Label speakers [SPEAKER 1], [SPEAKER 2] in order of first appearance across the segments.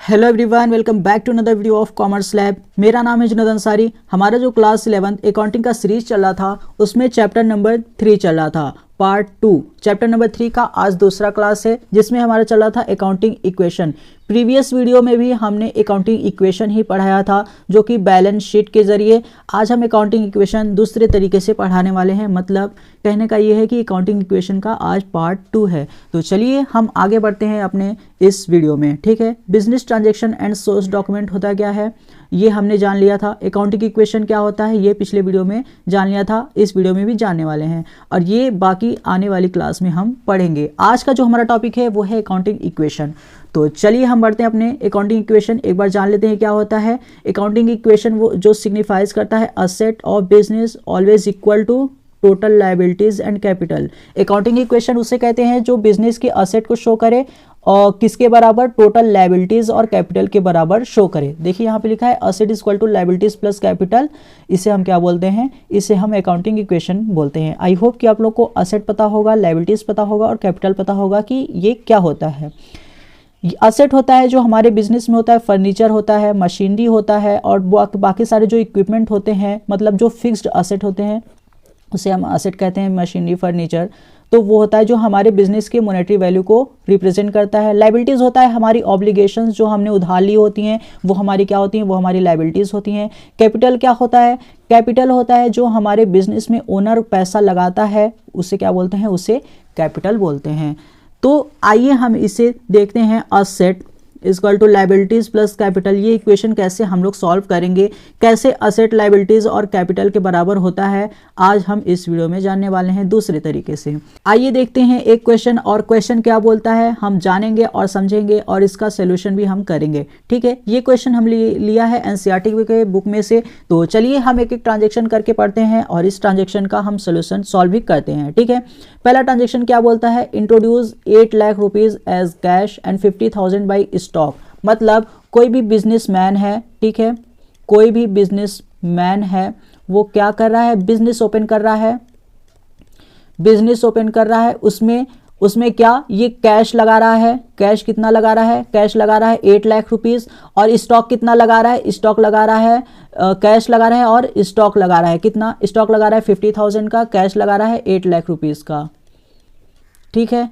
[SPEAKER 1] Hello everyone, welcome back to another video of commerce lab. मेरा नाम है जुनैद अंसारी। हमारा जो क्लास 11th अकाउंटिंग का सीरीज चल रहा था उसमें चैप्टर नंबर 3 चल रहा था, पार्ट 2। चैप्टर नंबर 3 का आज दूसरा क्लास है जिसमें हमारा चल रहा था अकाउंटिंग इक्वेशन। प्रीवियस वीडियो में भी हमने अकाउंटिंग इक्वेशन ही पढ़ाया था जो कि बैलेंस शीट के ज़रिए। आज हम अकाउंटिंग इक्वेशन दूसरे तरीके से पढ़ाने वाले हैं। मतलब कहने का ये है कि अकाउंटिंग इक्वेशन का आज पार्ट 2 है। तो चलिए हम आगे बढ़ते हैं अपने इस वीडियो में, ठीक है। Business transaction and source document होता क्या है ये हमने जान लिया था। अकाउंटिंग इक्वेशन क्या होता है ये पिछले वीडियो में जान लिया था, इस वीडियो में भी जानने वाले हैं और ये बाकी आने वाली क्लास में हम पढ़ेंगे। आज का जो हमारा टॉपिक है वो है अकाउंटिंग इक्वेशन। तो चलिए हम बढ़ते हैं अपने अकाउंटिंग इक्वेशन। एक बार जान लेते हैं क्या होता है अकाउंटिंग इक्वेशन। वो जो सिग्निफाइज करता है asset of business always equal to total liabilities and capital. Accounting equation उसे कहते हैं जो बिजनेस के असेट को शो करे और किसके बराबर, टोटल लायबिलिटीज और कैपिटल के बराबर शो करे। देखिए यहाँ पे लिखा है asset equal to liabilities plus capital. इसे हम क्या बोलते हैं, इसे हम अकाउंटिंग इक्वेशन बोलते हैं। आई होप कि आप लोग को असेट पता होगा, लायबिलिटीज पता होगा और कैपिटल पता होगा कि ये क्या होता है। असेट होता है जो हमारे बिजनेस में होता है, फर्नीचर होता है, मशीनरी होता है और बाकी सारे जो इक्विपमेंट होते हैं, मतलब जो फिक्स्ड असेट होते हैं उसे हम असेट कहते हैं, मशीनरी, फर्नीचर। तो वो होता है जो हमारे बिजनेस के मॉनेटरी वैल्यू को रिप्रेजेंट करता है। लायबिलिटीज़ होता है हमारी ऑब्लिगेशंस जो हमने उधार ली होती हैं वो हमारी क्या होती हैं, वो हमारी लायबिलिटीज़ होती हैं। कैपिटल क्या होता है, कैपिटल होता है जो हमारे बिजनेस में ओनर पैसा लगाता है उसे क्या बोलते हैं, उसे कैपिटल बोलते हैं। तो आइए हम इसे देखते हैं। Asset equal to liabilities plus capital, ये इक्वेशन कैसे हम लोग सॉल्व करेंगे, कैसे असेट लायबिलिटीज और कैपिटल के बराबर होता है, आज हम इस वीडियो में जानने वाले हैं दूसरे तरीके से। आइए देखते हैं एक क्वेश्चन, और क्वेश्चन क्या बोलता है हम जानेंगे और समझेंगे और इसका सोल्यूशन भी हम करेंगे, ठीक है। ये क्वेश्चन हम लिया है एनसीईआरटी के बुक में से। तो चलिए हम एक एक ट्रांजेक्शन करके पढ़ते हैं और इस ट्रांजेक्शन का हम सोल्यूशन सॉल्व भी करते हैं, ठीक है। पहला ट्रांजेक्शन क्या बोलता है, introduce 8 lakh rupees as cash and 50,000 by stock. मतलब कोई भी बिजनेसमैन है, ठीक है, कोई भी बिजनेसमैन है वो क्या कर रहा है, बिजनेस ओपन कर रहा है, बिजनेस ओपन कर रहा है। उसमें क्या ये कैश लगा रहा है, कैश कितना लगा रहा है, कैश लगा रहा है 8 लाख रुपीज। और स्टॉक कितना लगा रहा है, स्टॉक लगा रहा है, कैश लगा रहा है और स्टॉक लगा रहा है, कितना स्टॉक लगा रहा है 50,000 का, कैश लगा रहा है 8 लाख रुपीज का, ठीक है,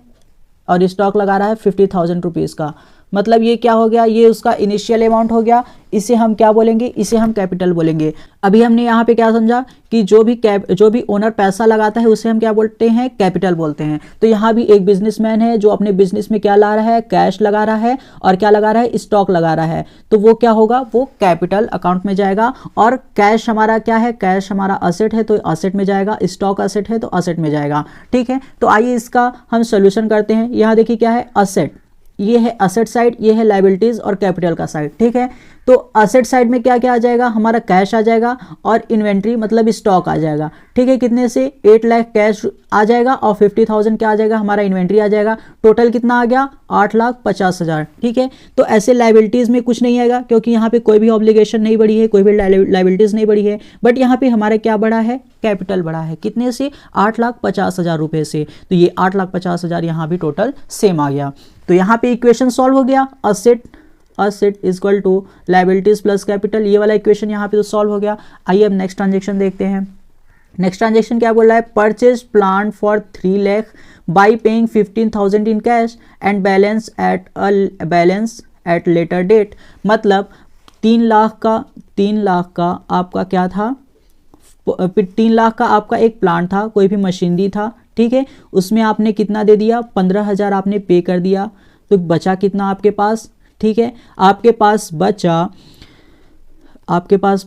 [SPEAKER 1] और स्टॉक लगा रहा है 50,000 रुपीज का। मतलब ये क्या हो गया, ये उसका इनिशियल अमाउंट हो गया। इसे हम क्या बोलेंगे, इसे हम कैपिटल बोलेंगे। अभी हमने यहाँ पे क्या समझा कि जो भी ओनर पैसा लगाता है उसे हम क्या बोलते हैं, कैपिटल बोलते हैं। तो यहाँ भी एक बिजनेसमैन है जो अपने बिजनेस में क्या ला रहा है, कैश लगा रहा है और क्या लगा रहा है, स्टॉक लगा रहा है। तो वो क्या होगा, वो कैपिटल अकाउंट में जाएगा। और कैश हमारा क्या है, कैश हमारा असेट है तो असेट में जाएगा, स्टॉक असेट है तो असेट में जाएगा, ठीक है। तो आइए इसका हम सोल्यूशन करते हैं। यहाँ देखिए क्या है, असेट, ये है असेट साइड, ये है लायबिलिटीज और कैपिटल का साइड, ठीक है। तो असेट साइड में क्या क्या आ जाएगा, हमारा कैश आ जाएगा और इन्वेंट्री मतलब स्टॉक आ जाएगा, ठीक है। कितने से, 8 लाख कैश आ जाएगा और 50,000 क्या आ जाएगा, हमारा इन्वेंट्री आ जाएगा। टोटल कितना आ गया, 8,50,000, ठीक है। तो ऐसे लायबिलिटीज में कुछ नहीं आएगा क्योंकि यहाँ पे कोई भी ऑब्लिगेशन नहीं बढ़ी है, कोई भी लायबिलिटीज नहीं बढ़ी है। बट यहाँ पे हमारा क्या बढ़ा है, कैपिटल बढ़ा है। कितने से, 8,50,000 रुपए से। तो ये 8,50,000 यहाँ भी टोटल सेम आ गया। तो यहाँ पे इक्वेशन सॉल्व हो गया। Asset equal to liabilities plus capital, ये वाला इक्वेशन यहाँ पे तो सॉल्व हो गया। आइए अब नेक्स्ट ट्रांजेक्शन देखते हैं। नेक्स्ट ट्रांजेक्शन क्या बोल रहा है, purchase plant for 3 lakh by paying 15,000 in cash and balance at later date. मतलब 3 लाख का आपका क्या था, 3 लाख का आपका एक प्लांट था, कोई भी मशीनरी था, ठीक है। उसमें आपने कितना दे दिया, 15,000 आपने पे कर दिया। तो बचा कितना आपके पास, ठीक है, आपके पास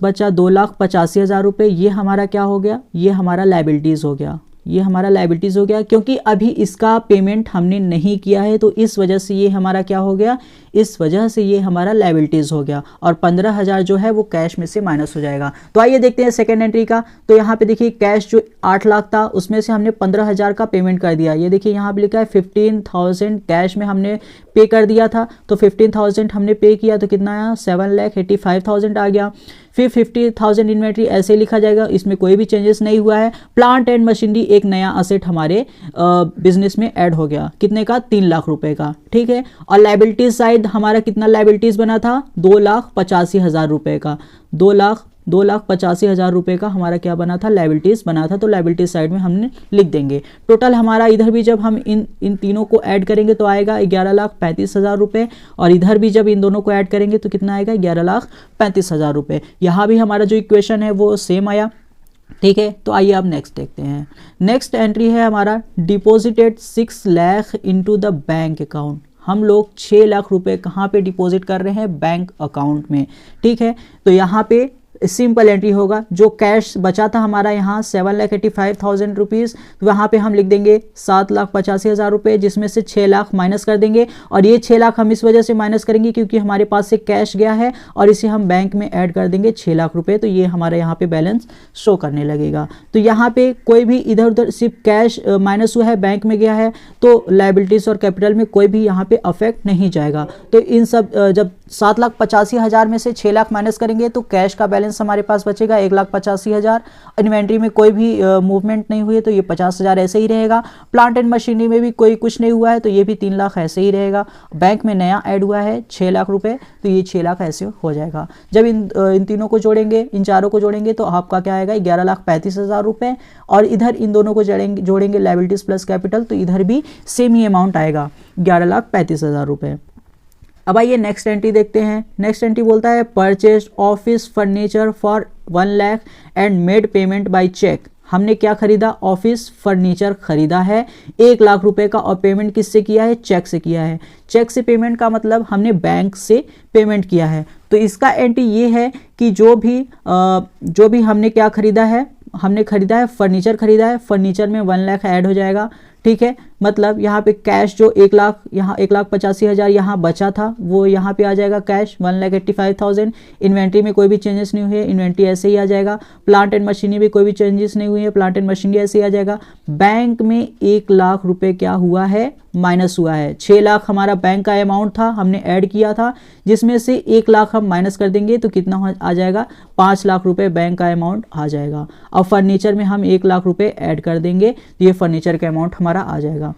[SPEAKER 1] बचा 2,85,000 रुपये। ये हमारा क्या हो गया, ये हमारा लायबिलिटीज़ हो गया, ये हमारा लायबिलिटीज़ हो गया क्योंकि अभी इसका पेमेंट हमने नहीं किया है। तो इस वजह से ये हमारा क्या हो गया, इस वजह से ये हमारा लायबिलिटीज़ हो गया और 15,000 जो है वो कैश में से माइनस हो जाएगा। तो आइए देखते हैं सेकेंड एंट्री का। तो यहाँ पे देखिए कैश जो 8 लाख था, उसमें से हमने 15,000 का पेमेंट कर दिया। ये देखिए यहाँ पे लिखा है 15,000 कैश में हमने पे कर दिया था, तो 15,000 हमने पे किया तो कितना आया 7,85,000 आ गया। फिर 50,000 इन्वेंट्री ऐसे लिखा जाएगा, इसमें कोई भी चेंजेस नहीं हुआ है। प्लांट एंड मशीनरी एक नया असेट हमारे बिजनेस में ऐड हो गया, कितने का 3 लाख रुपए का, ठीक है। और लाइबिलिटीज साइड हमारा कितना लाइबिलिटीज बना था 2,85,000 रुपए का, 2,85,000 रुपए का हमारा क्या बना था लाइबिलिटीज बना था। तो लाइबिलिटीज साइड में हमने लिख देंगे। टोटल हमारा इधर भी जब हम इन तीनों को ऐड करेंगे तो आएगा 11,35,000 रुपए, और इधर भी जब इन दोनों को ऐड करेंगे तो कितना आएगा 11,35,000 रुपए। यहाँ भी हमारा जो इक्वेशन है वो सेम आया, ठीक है। तो आइए अब नेक्स्ट देखते हैं। नेक्स्ट एंट्री है हमारा deposited 6 lakh into the bank account. हम लोग 6 लाख रुपए कहाँ पे डिपॉजिट कर रहे हैं बैंक अकाउंट में, ठीक है। तो यहाँ पे सिंपल एंट्री होगा, जो कैश बचा था हमारा यहाँ 7,85,000 रुपीज़, वहाँ पे हम लिख देंगे 7,85,000 रुपये, जिसमें से 6 लाख माइनस कर देंगे। और ये 6 लाख हम इस वजह से माइनस करेंगे क्योंकि हमारे पास से कैश गया है और इसे हम बैंक में ऐड कर देंगे 6 लाख रुपये, तो ये हमारे यहाँ पे बैलेंस शो करने लगेगा। तो यहाँ पे कोई भी इधर उधर सिर्फ कैश माइनस हुआ है, बैंक में गया है, तो लाइबिलिटीज़ और कैपिटल में कोई भी यहाँ पे अफेक्ट नहीं जाएगा। तो इन सब जब 7,85,000 में से 6 लाख माइनस करेंगे तो कैश का बैलेंस हमारे पास बचेगा 1,85,000। इन्वेंट्री में कोई भी मूवमेंट नहीं हुई है तो ये 50,000 ऐसे ही रहेगा। प्लांट एंड मशीनरी में भी कोई कुछ नहीं हुआ है तो ये भी 3 लाख ऐसे ही रहेगा। बैंक में नया ऐड हुआ है 6 लाख रुपए, तो ये 6 लाख ऐसे हो जाएगा। जब इन तीनों को जोड़ेंगे, इन चारों को जोड़ेंगे तो आपका क्या आएगा 11,35,000 रुपए, और इधर इन दोनों को जोड़ेंगे लायबिलिटीज प्लस कैपिटल, तो इधर भी सेम ही अमाउंट आएगा 11,35,000 रुपए। अब आइए नेक्स्ट एंट्री देखते हैं। नेक्स्ट एंट्री बोलता है purchase office furniture for 1 lakh and made payment by cheque. हमने क्या खरीदा, ऑफिस फर्नीचर खरीदा है 1 लाख रुपए का, और पेमेंट किससे किया है, चेक से किया है। चेक से पेमेंट का मतलब हमने बैंक से पेमेंट किया है। तो इसका एंट्री ये है कि जो भी हमने क्या खरीदा है, हमने खरीदा है फर्नीचर खरीदा है, फर्नीचर में 1 लाख ऐड हो जाएगा, ठीक है। मतलब यहाँ पे कैश जो 1 लाख, यहाँ 1,85,000 यहाँ बचा था वो यहाँ पे आ जाएगा कैश 1,85,000। इन्वेंट्री में कोई भी चेंजेस नहीं हुए, इन्वेंट्री ऐसे ही आ जाएगा। प्लांट एंड मशीनरी में कोई भी चेंजेस नहीं हुए हैं, प्लांट एंड मशीनरी ऐसे ही आ जाएगा। बैंक में 1 लाख रुपए क्या हुआ है, माइनस हुआ है। 6 लाख हमारा बैंक का अमाउंट था, हमने ऐड किया था, जिसमें से 1 लाख हम माइनस कर देंगे तो कितना आ जाएगा 5 लाख रुपए बैंक का अमाउंट आ जाएगा। और फर्नीचर में हम 1 लाख रुपए ऐड कर देंगे तो ये फर्नीचर का अमाउंट हमारा आ जाएगा।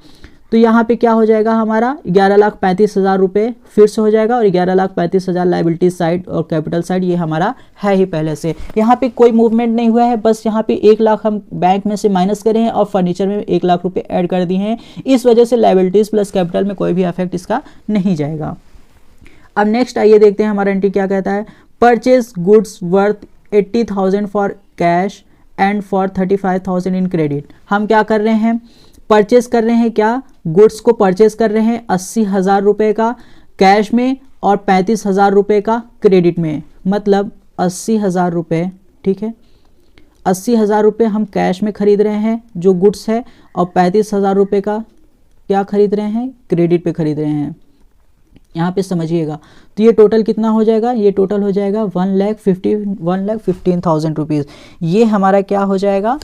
[SPEAKER 1] तो यहाँ पे क्या हो जाएगा हमारा 11,35,000 रुपए फिर से हो जाएगा, और 11,35,000 लायबिलिटी साइड और कैपिटल साइड ये हमारा है ही पहले से। यहाँ पे कोई मूवमेंट नहीं हुआ है, बस यहाँ पे 1 लाख हम बैंक में से माइनस करे हैं और फर्नीचर में 1 लाख रुपए ऐड कर दिए हैं। इस वजह से लायबिलिटीज प्लस कैपिटल में कोई भी इफेक्ट इसका नहीं जाएगा। अब नेक्स्ट आइए देखते हैं हमारा एंट्री क्या कहता है। Purchase goods worth 80,000 for cash and for 35,000 in credit. हम क्या कर रहे हैं, परचेज कर रहे हैं, क्या गुड्स को परचेज कर रहे हैं 80,000 रुपए का कैश में और 35,000 रुपए का क्रेडिट में। मतलब 80,000 रुपए, ठीक है, 80,000 रुपए हम कैश में खरीद रहे हैं जो गुड्स है, और 35,000 रुपए का क्या खरीद रहे हैं, क्रेडिट पे खरीद रहे हैं। यहाँ पे समझिएगा, तो ये टोटल कितना हो जाएगा, ये टोटल हो जाएगा 1,15,000 रुपीज़। ये हमारा क्या हो जाएगा,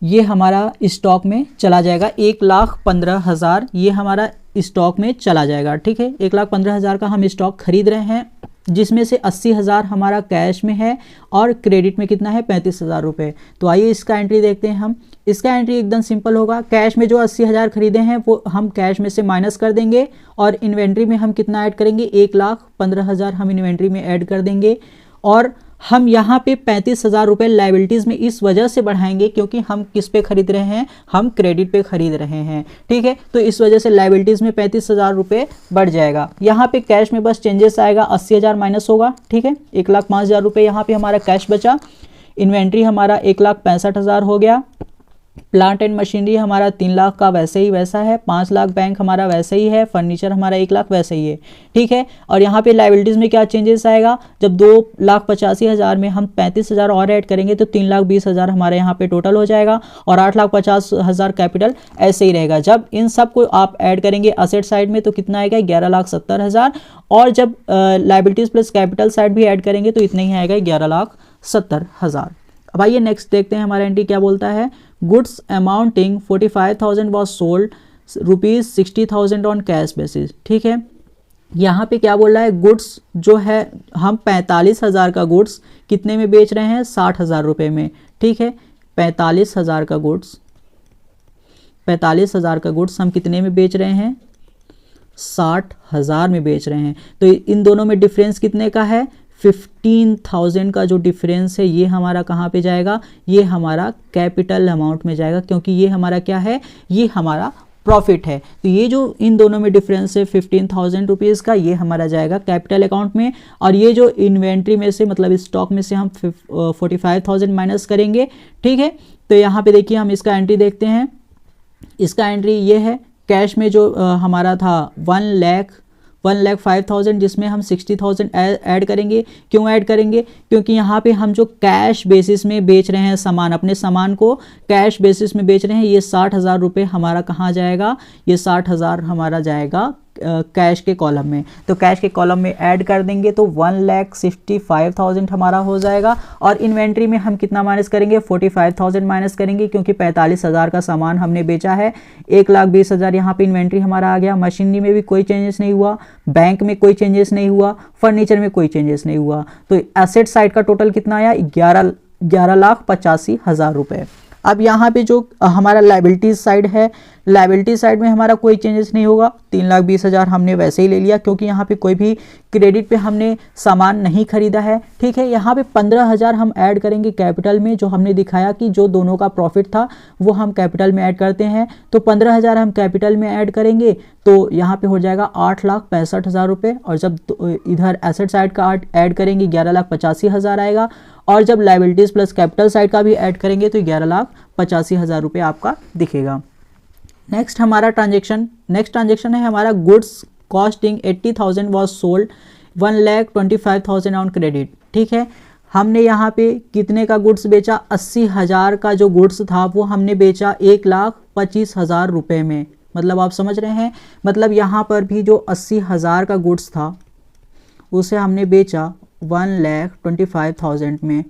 [SPEAKER 1] ये हमारा स्टॉक में चला जाएगा 1,15,000, ये हमारा स्टॉक में चला जाएगा, ठीक है। 1,15,000 का हम स्टॉक खरीद रहे हैं, जिसमें से 80,000 हमारा कैश में है और क्रेडिट में कितना है 35,000 रुपये। तो आइए इसका एंट्री देखते हैं हम। इसका एंट्री एकदम सिंपल होगा। कैश में जो 80,000 खरीदे हैं वो हम कैश में से माइनस कर देंगे, और इन्वेंट्री में हम कितना ऐड करेंगे 1,15,000 हम इन्वेंट्री में ऐड कर देंगे। और हम यहाँ पे 35,000 रुपये लायबिलिटीज़ में इस वजह से बढ़ाएंगे क्योंकि हम किस पे खरीद रहे हैं, हम क्रेडिट पे खरीद रहे हैं, ठीक है। तो इस वजह से लायबिलिटीज़ में 35,000 रुपये बढ़ जाएगा। यहाँ पे कैश में बस चेंजेस आएगा, 80,000 माइनस होगा, ठीक है। 1,05,000 रुपये यहाँ पे हमारा कैश बचा। इन्वेंट्री हमारा 1,65,000 हो गया। प्लांट एंड मशीनरी हमारा 3 लाख का वैसे ही वैसा है, 5 लाख बैंक हमारा वैसे ही है, फर्नीचर हमारा 1 लाख वैसे ही है, ठीक है। और यहाँ पे लायबिलिटीज़ में क्या चेंजेस आएगा, जब 2,85,000 में हम 35,000 और ऐड करेंगे तो 3,20,000 हमारे यहाँ पे टोटल हो जाएगा, और 8,50,000 कैपिटल ऐसे ही रहेगा। जब इन सब को आप ऐड करेंगे असेट साइड में तो कितना आएगा 11,70,000, और जब लायबिलिटीज़ प्लस कैपिटल साइड भी ऐड करेंगे तो इतना ही आएगा 11,70,000। अब आइए नेक्स्ट देखते हैं हमारा एंट्री क्या बोलता है। Goods amounting 45,000 was sold ₹60,000 on cash basis. ठीक है, यहाँ पे क्या बोल रहा है, गुड्स जो है हम 45,000 का गुड्स कितने में बेच रहे हैं, 60,000 रुपये में। ठीक है, 45,000 का गुड्स हम कितने में बेच रहे हैं, 60,000 में बेच रहे हैं। तो इन दोनों में डिफरेंस कितने का है, 15,000 का जो डिफरेंस है ये हमारा कहाँ पे जाएगा, ये हमारा कैपिटल अमाउंट में जाएगा, क्योंकि ये हमारा क्या है, ये हमारा प्रॉफिट है। तो ये जो इन दोनों में डिफरेंस है 15,000 रुपीज़ का, ये हमारा जाएगा कैपिटल अकाउंट में। और ये जो इन्वेंट्री में से मतलब स्टॉक में से हम 45,000 माइनस करेंगे। ठीक है, तो यहाँ पे देखिए हम इसका एंट्री देखते हैं। इसका एंट्री ये है, कैश में जो हमारा था 1,05,000, जिसमें हम 60,000 ऐड करेंगे। क्यों ऐड करेंगे, क्योंकि यहाँ पे हम जो कैश बेसिस में बेच रहे हैं सामान, अपने सामान को कैश बेसिस में बेच रहे हैं, ये 60,000 रुपये हमारा कहाँ जाएगा, ये 60,000 हमारा जाएगा कैश के कॉलम में। तो कैश के कॉलम में ऐड कर देंगे तो 1,65,000 हमारा हो जाएगा। और इन्वेंट्री में हम कितना माइनस करेंगे, 45,000 माइनस करेंगे, क्योंकि 45,000 का सामान हमने बेचा है। 1,20,000 यहाँ पे इन्वेंट्री हमारा आ गया। मशीनरी में भी कोई चेंजेस नहीं हुआ, बैंक में कोई चेंजेस नहीं हुआ, फर्नीचर में कोई चेंजेस नहीं हुआ। तो एसेट साइड का टोटल कितना आया, 11,85,000 रुपये। अब यहाँ पे जो हमारा लाइबिलिटीज साइड है, लाइबिलिटी साइड में हमारा कोई चेंजेस नहीं होगा। 3,20,000 हमने वैसे ही ले लिया, क्योंकि यहाँ पे कोई भी क्रेडिट पे हमने सामान नहीं खरीदा है। ठीक है, यहाँ पे 15,000 हम ऐड करेंगे कैपिटल में, जो हमने दिखाया कि जो दोनों का प्रॉफिट था वो हम कैपिटल में ऐड करते हैं। तो 15,000 हम कैपिटल में ऐड करेंगे तो यहाँ पे हो जाएगा 8,65,000 रुपये। और जब इधर एसेट साइड का ऐड करेंगे 11,85,000 आएगा। और जब लाइबिलिटीज प्लस कैपिटल साइड का भी ऐड करेंगे तो 11,85,000 रुपये आपका दिखेगा। नेक्स्ट ट्रांजेक्शन है हमारा, goods costing 80,000 was sold 1,25,000 on credit. ठीक है, हमने यहाँ पे कितने का गुड्स बेचा, 80,000 का जो गुड्स था वो हमने बेचा 1,25,000 रुपये में। मतलब आप समझ रहे हैं, मतलब यहाँ पर भी जो 80,000 का गुड्स था उसे हमने बेचा 1,25,000 में।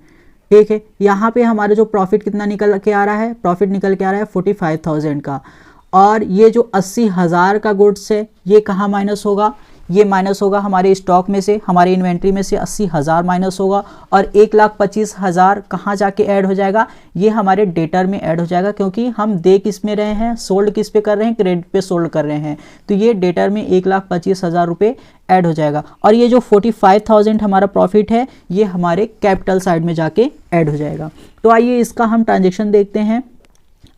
[SPEAKER 1] ठीक है, यहाँ पे हमारा जो प्रॉफिट कितना निकल के आ रहा है, प्रॉफिट निकल के आ रहा है 45,000 का। और ये जो 80,000 का गुड्स है ये कहाँ माइनस होगा, ये माइनस होगा हमारे स्टॉक में से, हमारे इन्वेंट्री में से 80,000 माइनस होगा। और 1,25,000 कहाँ जाके ऐड हो जाएगा, ये हमारे डेटर में ऐड हो जाएगा, क्योंकि हम दे किस में रहे हैं, सोल्ड किस पे कर रहे हैं, क्रेडिट पे सोल्ड कर रहे हैं। तो ये डेटर में 1,25,000 रुपये ऐड हो जाएगा। और ये जो 45,000 हमारा प्रॉफिट है ये हमारे कैपिटल साइड में जाके ऐड हो जाएगा। तो आइए इसका हम ट्रांजेक्शन देखते हैं।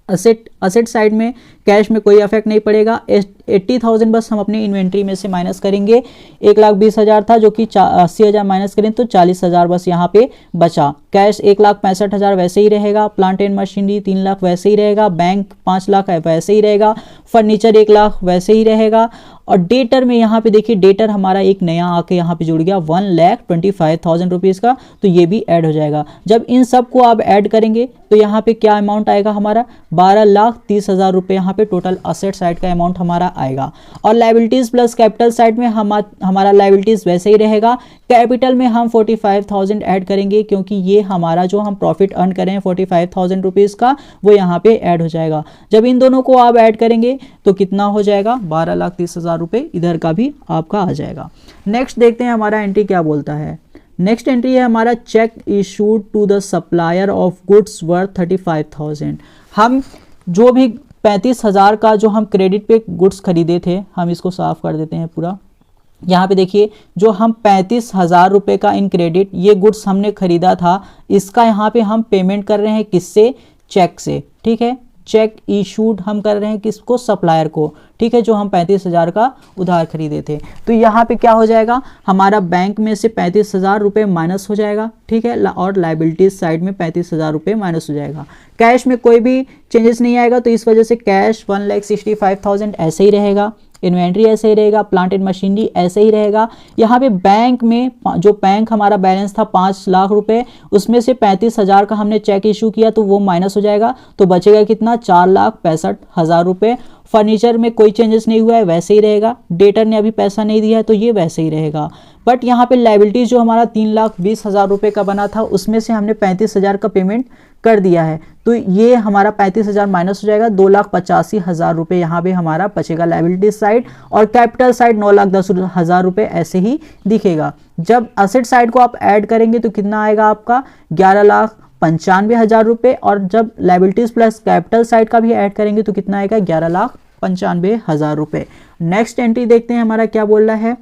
[SPEAKER 1] असेट साइड में कैश में कोई इफेक्ट नहीं पड़ेगा। 80,000 बस हम अपने इन्वेंट्री में से माइनस करेंगे। 1,20,000 था जो कि 80,000 माइनस करें तो 40,000 बस यहाँ पे बचा। कैश 1,65,000 वैसे ही रहेगा। प्लांट एंड मशीनरी 3 लाख वैसे ही रहेगा। बैंक 5 लाख वैसे ही रहेगा। फर्नीचर 1 लाख वैसे ही रहेगा। और डेटर में यहाँ पे देखिए, डेटर हमारा एक नया आके यहाँ पे जुड़ गया 1,25,000 रुपीज़ का, तो ये भी ऐड हो जाएगा। जब इन सब को आप ऐड करेंगे तो यहाँ पे क्या अमाउंट आएगा हमारा, 12,30,000 रुपये यहाँ पे टोटल असेट साइड का अमाउंट हमारा आएगा। और लाइबिलिटीज प्लस कैपिटल साइड में हमारा लाइबिलिटीज वैसे ही रहेगा। कैपिटल में हम 45,000 ऐड करेंगे, क्योंकि ये हमारा जो हम प्रॉफिट अर्न करें 45,000 रुपीज़ का वो यहाँ पे ऐड हो जाएगा। जब इन दोनों को आप ऐड करेंगे तो कितना हो जाएगा, 12,30,000 रुपये इधर का भी आपका आ जाएगा। नेक्स्ट देखते हैं हमारा एंट्री क्या बोलता है। नेक्स्ट एंट्री है हमारा, cheque issued to the supplier of goods worth 35,000। हम जो भी 35,000 का जो हम क्रेडिट पे गुड्स खरीदे थे, हम इसको साफ कर देते हैं पूरा। यहाँ पे देखिए, जो हम 35,000 रुपये का इन क्रेडिट ये गुड्स हमने खरीदा था, इसका यहाँ पे हम पेमेंट कर रहे हैं किससे, चेक से। ठीक है, चेक इशूड हम कर रहे हैं किसको, सप्लायर को। ठीक है, जो हम 35,000 का उधार खरीदे थे। तो यहाँ पे क्या हो जाएगा, हमारा बैंक में से 35,000 रुपये माइनस हो जाएगा। ठीक है, और लाइबिलिटीज साइड में 35,000 रुपये माइनस हो जाएगा। कैश में कोई भी चेंजेस नहीं आएगा, तो इस वजह से कैश 1,65,000 ऐसे ही रहेगा। इन्वेंट्री ऐसे ही रहेगा। प्लांट एंड मशीनरी ऐसे ही रहेगा। यहाँ पे बैंक में जो बैंक हमारा बैलेंस था 5 लाख रुपए, उसमें से 35,000 का हमने चेक इशू किया तो वो माइनस हो जाएगा, तो बचेगा कितना, 4,65,000 रुपये। फर्नीचर में कोई चेंजेस नहीं हुआ है, वैसे ही रहेगा। डेटर ने अभी पैसा नहीं दिया है तो ये वैसे ही रहेगा। बट यहाँ पे लाइबिलिटीज जो हमारा 3,20,000 रुपये का बना था, उसमें से हमने 35,000 का पेमेंट कर दिया है, तो ये हमारा 35,000 माइनस हो जाएगा, 2,85,000 रुपये यहाँ पे हमारा बचेगा लायबिलिटी साइड, और कैपिटल साइड 9,10,000 रुपये ऐसे ही दिखेगा। जब असेट साइड को आप ऐड करेंगे तो कितना आएगा आपका 11,95,000 रुपये, और जब लायबिलिटीज प्लस कैपिटल साइड का भी ऐड करेंगे तो कितना आएगा 11,95,000 रुपये। नेक्स्ट एंट्री देखते हैं हमारा क्या बोल रहा है।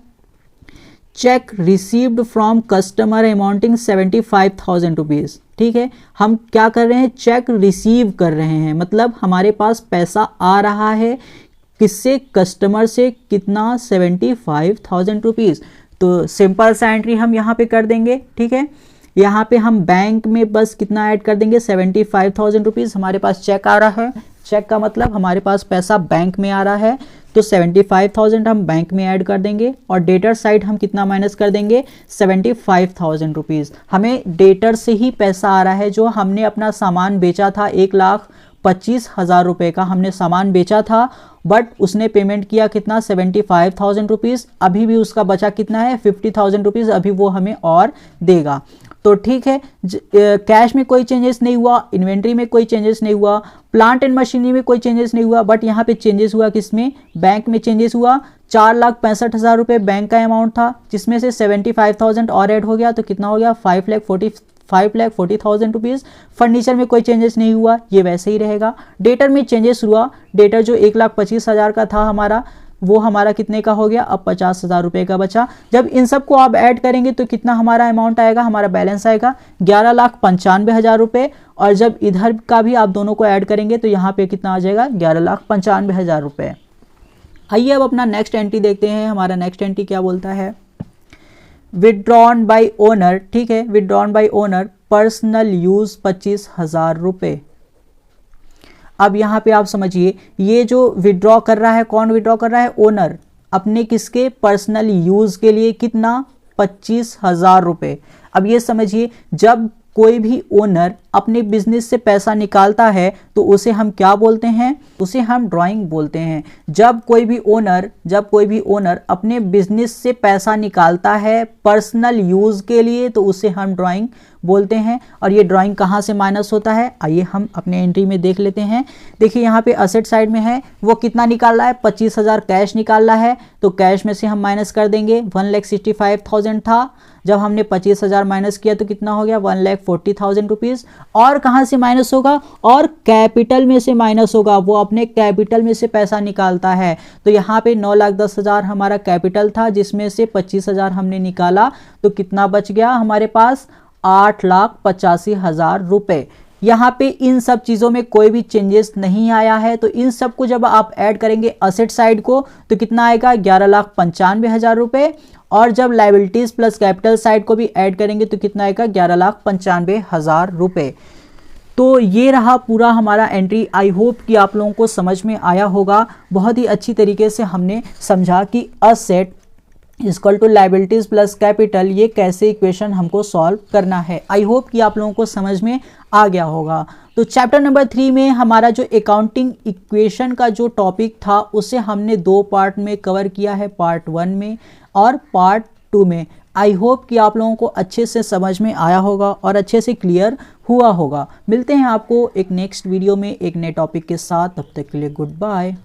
[SPEAKER 1] Check received from customer amounting 75,000 rupees. ठीक है, हम क्या कर रहे हैं, चेक रिसीव कर रहे हैं, मतलब हमारे पास पैसा आ रहा है किससे, कस्टमर से, कितना 75,000 रुपीज। तो सिंपल सा एंट्री हम यहाँ पे कर देंगे। ठीक है, यहाँ पे हम बैंक में बस कितना ऐड कर देंगे 75,000 रुपीज। हमारे पास चेक आ रहा है, चेक का मतलब हमारे पास पैसा बैंक में आ रहा है, तो 75,000 हम बैंक में ऐड कर देंगे, और डेटर साइड हम कितना माइनस कर देंगे 75,000 रुपीज। हमें डेटर से ही पैसा आ रहा है, जो हमने अपना सामान बेचा था 1,25,000 रुपये का हमने सामान बेचा था, बट उसने पेमेंट किया कितना 75,000 रुपीज। अभी भी उसका बचा कितना है 50,000 रुपीज, अभी वो हमें और देगा। तो ठीक है, कैश में कोई चेंजेस नहीं हुआ, इन्वेंट्री में कोई चेंजेस नहीं हुआ, प्लांट एंड मशीनरी में कोई चेंजेस नहीं हुआ, बट यहाँ पे चेंजेस हुआ किसमें, बैंक में चेंजेस हुआ। 4,65,000 रुपये बैंक का अमाउंट था, जिसमें से 75,000 और ऐड हो गया, तो कितना हो गया 5,40,000 रुपीज़। फर्नीचर में कोई चेंजेस नहीं हुआ, ये वैसे ही रहेगा। डेटर में चेंजेस हुआ, डेटर जो 1,25,000 का था हमारा, वो हमारा कितने का हो गया, अब 50,000 रुपये का बचा। जब इन सबको आप ऐड करेंगे तो कितना हमारा अमाउंट आएगा, हमारा बैलेंस आएगा 11,95,000 रुपये, और जब इधर का भी आप दोनों को ऐड करेंगे तो यहाँ पे कितना आ जाएगा 11,95,000 रुपये। आइए अब अपना नेक्स्ट एंट्री देखते हैं। हमारा नेक्स्ट एंट्री क्या बोलता है, विदड्रॉन बाय ओनर। ठीक है, withdrawn bye owner personal use 25,000 रुपये। अब यहाँ पे आप समझिए, ये जो विड्रॉ कर रहा है, कौन विड्रॉ कर रहा है, ओनर, अपने किसके पर्सनल यूज के लिए, कितना 25,000 रुपये। अब ये समझिए, जब कोई भी ओनर अपने बिजनेस से पैसा निकालता है तो उसे हम क्या बोलते हैं, उसे हम ड्राइंग बोलते हैं। जब कोई भी ओनर अपने बिजनेस से पैसा निकालता है पर्सनल यूज के लिए तो उसे हम ड्राइंग बोलते हैं। और ये ड्राइंग कहाँ से माइनस होता है, आइए हम अपने एंट्री में देख लेते हैं। देखिए यहाँ पे असेट साइड में है, वो कितना निकाल रहा है 25,000 कैश निकाल रहा है, तो कैश में से हम माइनस कर देंगे 1,65,000 था, जब हमने 25,000 माइनस किया तो कितना हो गया 1,40,000 रुपीज़। और कहाँ से माइनस होगा, और कैपिटल में से माइनस होगा, वो अपने कैपिटल में से पैसा निकालता है। तो यहाँ पे 9,10,000 हमारा कैपिटल था, जिसमें से 25,000 हमने निकाला, तो कितना बच गया हमारे पास 8,85,000 रुपये। यहाँ पे इन सब चीज़ों में कोई भी चेंजेस नहीं आया है, तो इन सब को जब आप ऐड करेंगे असेट साइड को तो कितना आएगा 11,95,000 रुपये, और जब लायबिलिटीज प्लस कैपिटल साइड को भी ऐड करेंगे तो कितना आएगा 11,95,000 रुपये। तो ये रहा पूरा हमारा एंट्री। आई होप कि आप लोगों को समझ में आया होगा। बहुत ही अच्छी तरीके से हमने समझा कि asset equal to liabilities plus capital, ये कैसे इक्वेशन हमको सॉल्व करना है। आई होप कि आप लोगों को समझ में आ गया होगा। तो चैप्टर नंबर 3 में हमारा जो अकाउंटिंग इक्वेशन का जो टॉपिक था उसे हमने 2 पार्ट में कवर किया है, पार्ट 1 में और पार्ट 2 में। आई होप कि आप लोगों को अच्छे से समझ में आया होगा और अच्छे से क्लियर हुआ होगा। मिलते हैं आपको एक नेक्स्ट वीडियो में एक नए टॉपिक के साथ, तब तक के लिए गुड बाय।